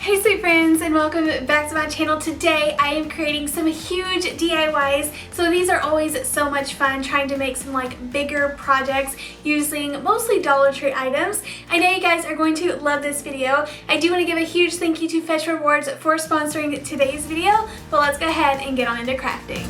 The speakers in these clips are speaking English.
Hey sweet friends, and welcome back to my channel. Today I am creating some huge DIYs. So these are always so much fun, trying to make some like bigger projects using mostly Dollar Tree items. I know you guys are going to love this video. I do want to give a huge thank you to Fetch Rewards for sponsoring today's video, but let's go ahead and get on into crafting.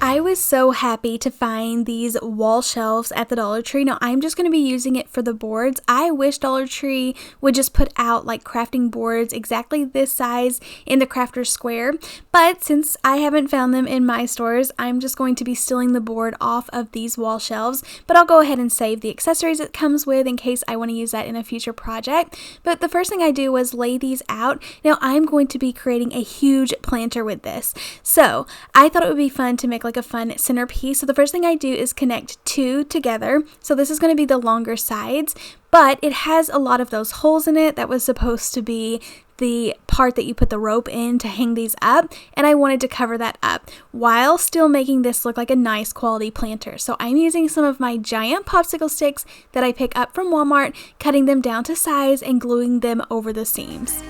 I was so happy to find these wall shelves at the Dollar Tree. Now I'm just going to be using it for the boards. I wish Dollar Tree would just put out like crafting boards exactly this size in the crafter square, but since I haven't found them in my stores, I'm just going to be stealing the board off of these wall shelves, but I'll go ahead and save the accessories it comes with in case I want to use that in a future project. But the first thing I do was lay these out. Now I'm going to be creating a huge planter with this, so I thought it would be fun to make like a fun centerpiece. So the first thing I do is connect two together. So this is going to be the longer sides, but it has a lot of those holes in it that was supposed to be the part that you put the rope in to hang these up, and I wanted to cover that up while still making this look like a nice quality planter. So I'm using some of my giant popsicle sticks that I pick up from Walmart, cutting them down to size and gluing them over the seams.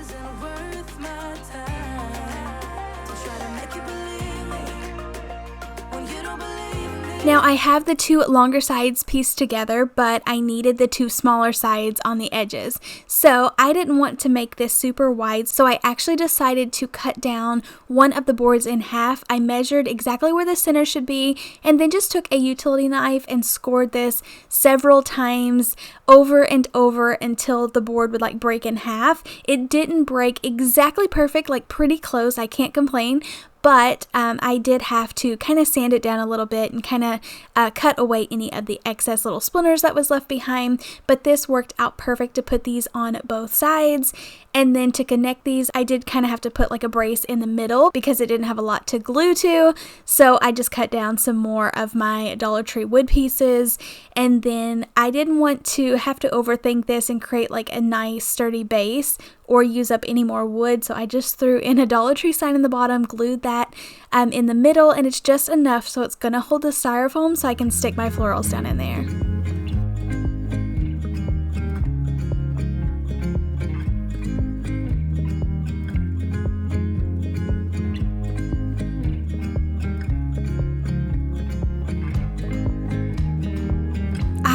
Now I have the two longer sides pieced together, but I needed the two smaller sides on the edges. So I didn't want to make this super wide, so I actually decided to cut down one of the boards in half. I measured exactly where the center should be and then just took a utility knife and scored this several times over and over until the board would like break in half. It didn't break exactly perfect, like pretty close, I can't complain. But I did have to kind of sand it down a little bit and kind of cut away any of the excess little splinters that was left behind. But this worked out perfect to put these on both sides. And then to connect these, I did kind of have to put like a brace in the middle because it didn't have a lot to glue to. So I just cut down some more of my Dollar Tree wood pieces. And then I didn't want to have to overthink this and create like a nice sturdy base or use up any more wood, so I just threw in a Dollar Tree sign in the bottom, glued that in the middle, and it's just enough so it's gonna hold the styrofoam so I can stick my florals down in there.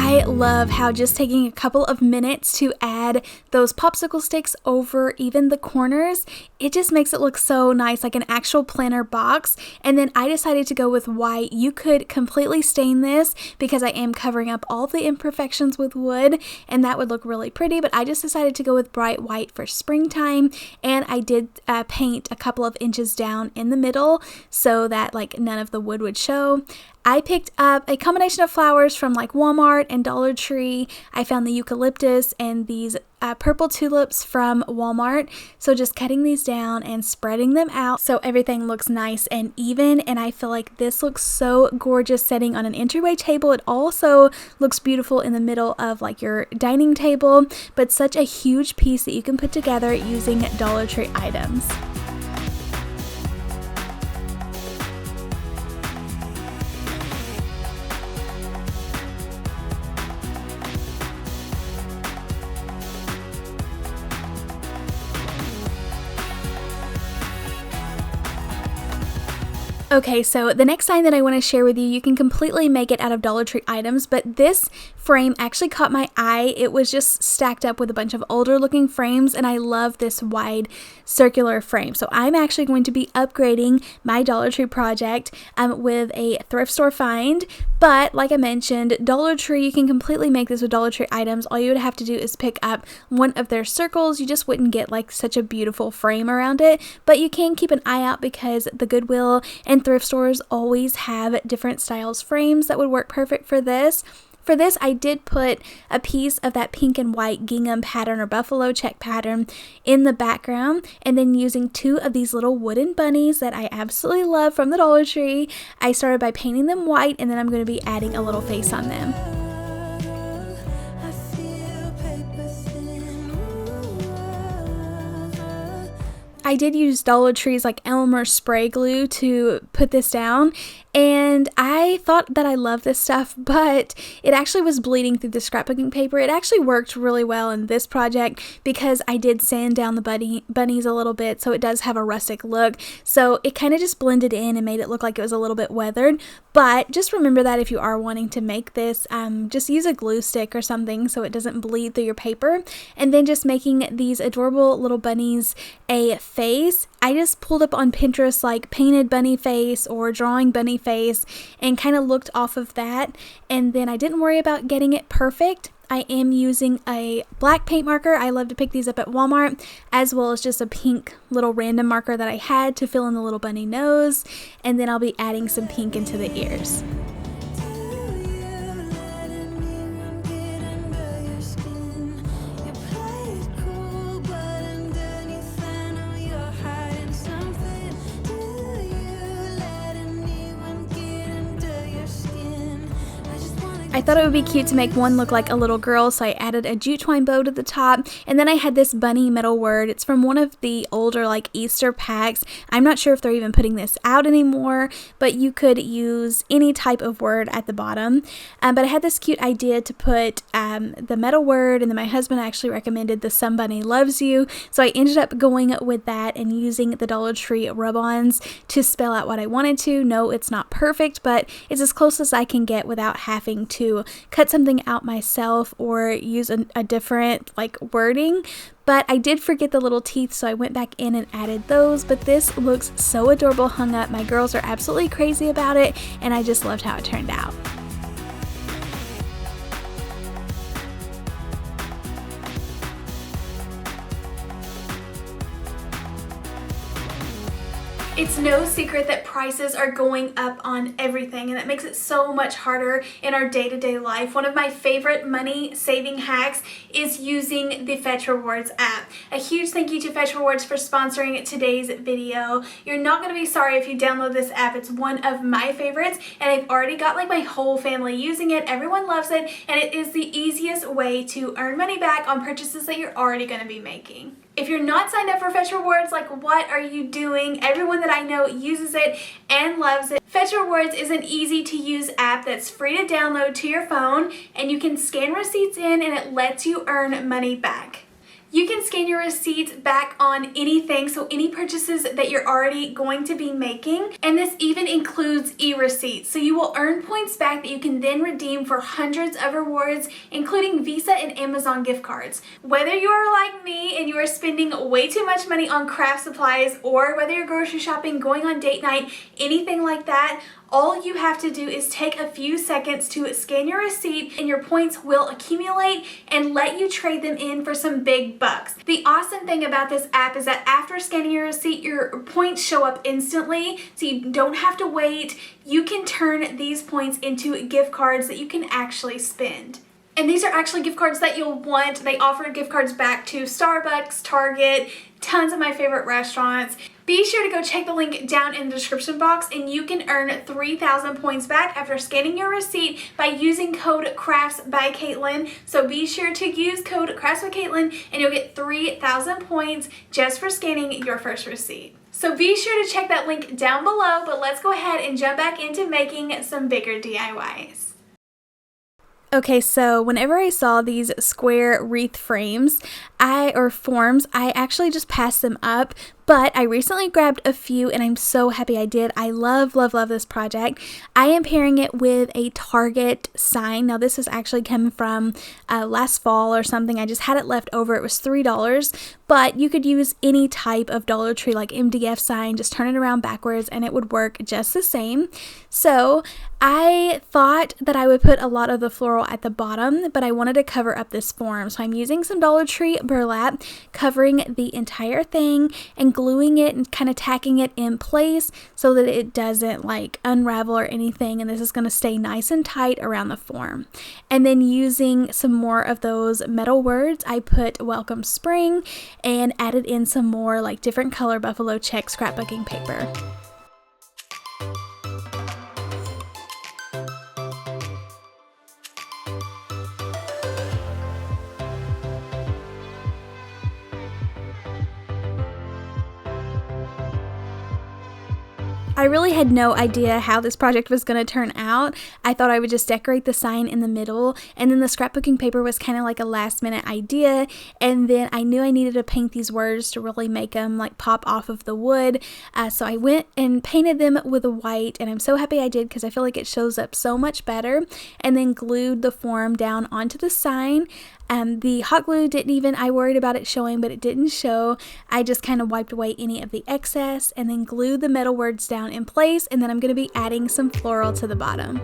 I love how just taking a couple of minutes to add those popsicle sticks over even the corners, it just makes it look so nice, like an actual planter box. And then I decided to go with white. You could completely stain this because I am covering up all the imperfections with wood, and that would look really pretty, but I just decided to go with bright white for springtime, and I did paint a couple of inches down in the middle so that like none of the wood would show. I picked up a combination of flowers from like Walmart and Dollar Tree. I found the eucalyptus and these purple tulips from Walmart. So just cutting these down and spreading them out so everything looks nice and even. And I feel like this looks so gorgeous setting on an entryway table. It also looks beautiful in the middle of like your dining table, but such a huge piece that you can put together using Dollar Tree items. Okay, so the next sign that I want to share with you, you can completely make it out of Dollar Tree items, but this frame actually caught my eye. It was just stacked up with a bunch of older looking frames, and I love this wide circular frame. So I'm actually going to be upgrading my Dollar Tree project with a thrift store find. But like I mentioned, Dollar Tree, you can completely make this with Dollar Tree items. All you would have to do is pick up one of their circles. You just wouldn't get like such a beautiful frame around it, but you can keep an eye out because the Goodwill and thrift stores always have different styles frames that would work perfect for this. For this, I did put a piece of that pink and white gingham pattern or buffalo check pattern in the background, and then using two of these little wooden bunnies that I absolutely love from the Dollar Tree, I started by painting them white, and then I'm going to be adding a little face on them. I did use Dollar Tree's like Elmer spray glue to put this down, and I thought that I loved this stuff, but it actually was bleeding through the scrapbooking paper. It actually worked really well in this project because I did sand down the bunnies a little bit, so it does have a rustic look. So it kind of just blended in and made it look like it was a little bit weathered. But just remember that if you are wanting to make this, just use a glue stick or something so it doesn't bleed through your paper. And then just making these adorable little bunnies a face. I just pulled up on Pinterest like painted bunny face or drawing bunny face and kind of looked off of that, and then I didn't worry about getting it perfect. I am using a black paint marker. I love to pick these up at Walmart, as well as just a pink little random marker that I had to fill in the little bunny nose, and then I'll be adding some pink into the ears. I thought it would be cute to make one look like a little girl, so I added a jute twine bow to the top, and then I had this bunny metal word. It's from one of the older like Easter packs. I'm not sure if they're even putting this out anymore, but you could use any type of word at the bottom. But I had this cute idea to put the metal word, and then my husband actually recommended the Some Bunny Loves You, so I ended up going with that and using the Dollar Tree rub-ons to spell out what I wanted to. No, it's not perfect, but it's as close as I can get without having to cut something out myself or use a different like wording. But I did forget the little teeth, so I went back in and added those. But this looks so adorable hung up. My girls are absolutely crazy about it, and I just loved how it turned out. It's no secret that prices are going up on everything, and that makes it so much harder in our day-to-day life. One of my favorite money saving hacks is using the Fetch Rewards app. A huge thank you to Fetch Rewards for sponsoring today's video. You're not going to be sorry if you download this app. It's one of my favorites, and I've already got like my whole family using it. Everyone loves it, and it is the easiest way to earn money back on purchases that you're already going to be making. If you're not signed up for Fetch Rewards, like what are you doing? Everyone that I know uses it and loves it. Fetch Rewards is an easy to use app that's free to download to your phone, and you can scan receipts in and it lets you earn money back. You can scan your receipts back on anything, so any purchases that you're already going to be making, and this even includes e-receipts. So you will earn points back that you can then redeem for hundreds of rewards, including Visa and Amazon gift cards. Whether you are like me and you are spending way too much money on craft supplies, or whether you're grocery shopping, going on date night, anything like that, all you have to do is take a few seconds to scan your receipt, and your points will accumulate and let you trade them in for some big bucks. The awesome thing about this app is that after scanning your receipt, your points show up instantly, so you don't have to wait. You can turn these points into gift cards that you can actually spend. And these are actually gift cards that you'll want. They offer gift cards back to Starbucks, Target, tons of my favorite restaurants. Be sure to go check the link down in the description box, and you can earn 3,000 points back after scanning your receipt by using code KraftsbyKatelyn. So be sure to use code KraftsbyKatelyn and you'll get 3,000 points just for scanning your first receipt. So be sure to check that link down below, but let's go ahead and jump back into making some bigger DIYs. Okay, so whenever I saw these square wreath forms, I actually just passed them up, but I recently grabbed a few and I'm so happy I did. I love, love, love this project. I am pairing it with a Target sign. Now this is actually coming from last fall or something. I just had it left over. It was $3, but you could use any type of Dollar Tree like MDF sign, just turn it around backwards and it would work just the same. So I thought that I would put a lot of the floral at the bottom, but I wanted to cover up this form. So I'm using some Dollar Tree burlap, covering the entire thing and gluing it and kind of tacking it in place so that it doesn't like unravel or anything, and this is going to stay nice and tight around the form. And then using some more of those metal words, I put Welcome Spring and added in some more like different color buffalo check scrapbooking paper. I really had no idea how this project was going to turn out. I thought I would just decorate the sign in the middle, and then the scrapbooking paper was kind of like a last minute idea, and then I knew I needed to paint these words to really make them like pop off of the wood, so I went and painted them with a white, and I'm so happy I did because I feel like it shows up so much better, and then glued the form down onto the sign. The hot glue I worried about it showing, but it didn't show. I just kind of wiped away any of the excess and then glued the metal words down in place, and then I'm going to be adding some floral to the bottom.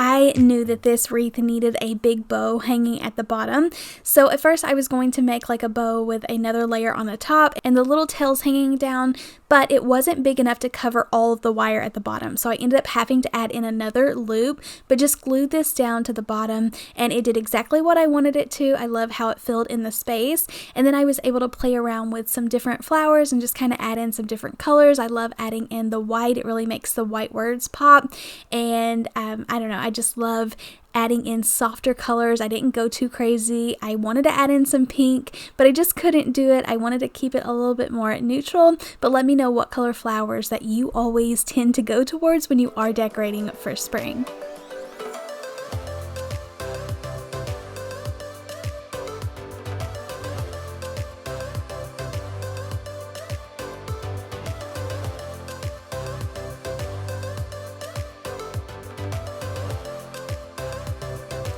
I knew that this wreath needed a big bow hanging at the bottom, so at first I was going to make like a bow with another layer on the top and the little tails hanging down, but it wasn't big enough to cover all of the wire at the bottom, so I ended up having to add in another loop, but just glued this down to the bottom, and it did exactly what I wanted it to. I love how it filled in the space, and then I was able to play around with some different flowers and just kind of add in some different colors. I love adding in the white. It really makes the white words pop, and I don't know, I just love adding in softer colors. I didn't go too crazy. I wanted to add in some pink, but I just couldn't do it. I wanted to keep it a little bit more neutral, but let me know what color flowers that you always tend to go towards when you are decorating for spring.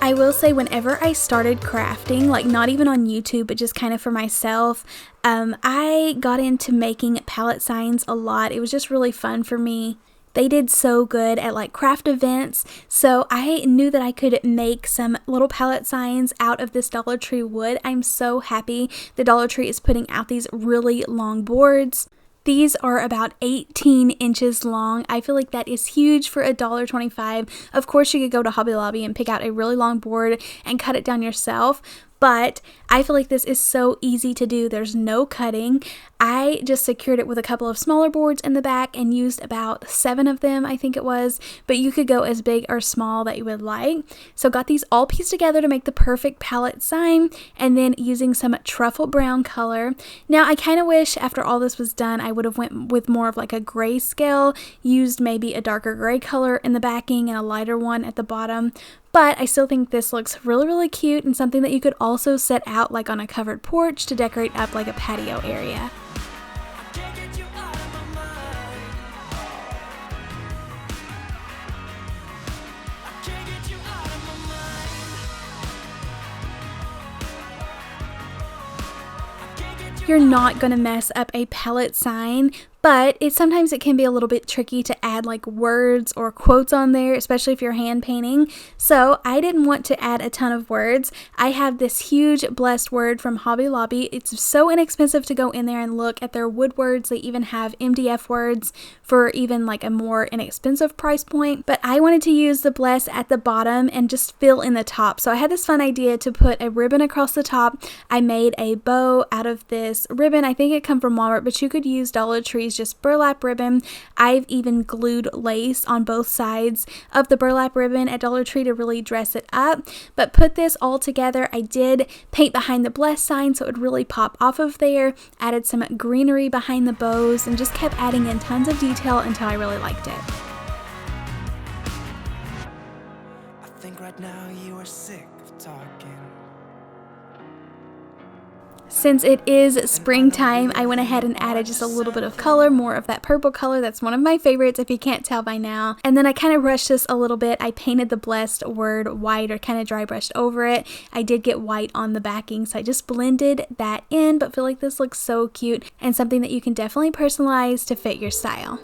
I will say whenever I started crafting, like not even on YouTube, but just kind of for myself, I got into making pallet signs a lot. It was just really fun for me. They did so good at like craft events, so I knew that I could make some little pallet signs out of this Dollar Tree wood. I'm so happy the Dollar Tree is putting out these really long boards. These are about 18 inches long. I feel like that is huge for $1.25. Of course, you could go to Hobby Lobby and pick out a really long board and cut it down yourself, but I feel like this is so easy to do. There's no cutting. I just secured it with a couple of smaller boards in the back and used about 7 of them, I think it was, but you could go as big or small that you would like. So got these all pieced together to make the perfect pallet sign, and then using some truffle brown color. Now I kind of wish after all this was done I would have went with more of like a grayscale, used maybe a darker gray color in the backing and a lighter one at the bottom. But I still think this looks really, really cute and something that you could also set out like on a covered porch to decorate up like a patio area. You're not going to mess up a pallet sign, but sometimes it can be a little bit tricky to add like words or quotes on there, especially if you're hand painting. So I didn't want to add a ton of words. I have this huge blessed word from Hobby Lobby. It's so inexpensive to go in there and look at their wood words. They even have MDF words for even like a more inexpensive price point. But I wanted to use the bless at the bottom and just fill in the top. So I had this fun idea to put a ribbon across the top. I made a bow out of this ribbon. I think it come from Walmart, but you could use Dollar Tree's just burlap ribbon. I've even glued lace on both sides of the burlap ribbon at Dollar Tree to really dress it up, but put this all together. I did paint behind the bless sign so it would really pop off of there, added some greenery behind the bows, and just kept adding in tons of detail until I really liked it. I think right now you are sick of talking. Since it is springtime, I went ahead and added just a little bit of color, more of that purple color. That's one of my favorites if you can't tell by now. And then I kind of rushed this a little bit. I painted the blessed word white, or kind of dry brushed over it. I did get white on the backing, so I just blended that in, but feel like this looks so cute and something that you can definitely personalize to fit your style.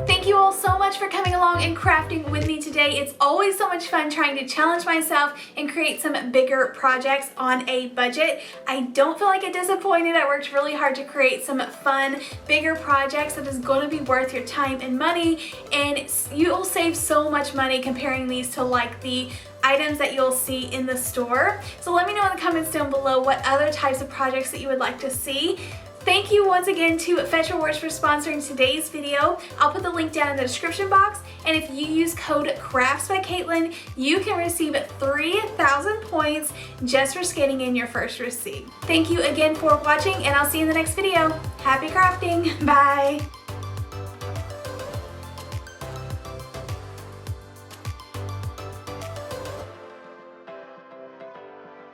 Thank you all so much for coming along and crafting with me today. It's always so much fun trying to challenge myself and create some bigger projects on a budget. I don't feel like I disappointed. I worked really hard to create some fun, bigger projects that is going to be worth your time and money, and you'll save so much money comparing these to like the items that you'll see in the store. So let me know in the comments down below what other types of projects that you would like to see. Thank you once again to Fetch Rewards for sponsoring today's video. I'll put the link down in the description box, and if you use code KraftsbyKatelyn, you can receive 3,000 points just for scanning in your first receipt. Thank you again for watching, and I'll see you in the next video. Happy crafting! Bye!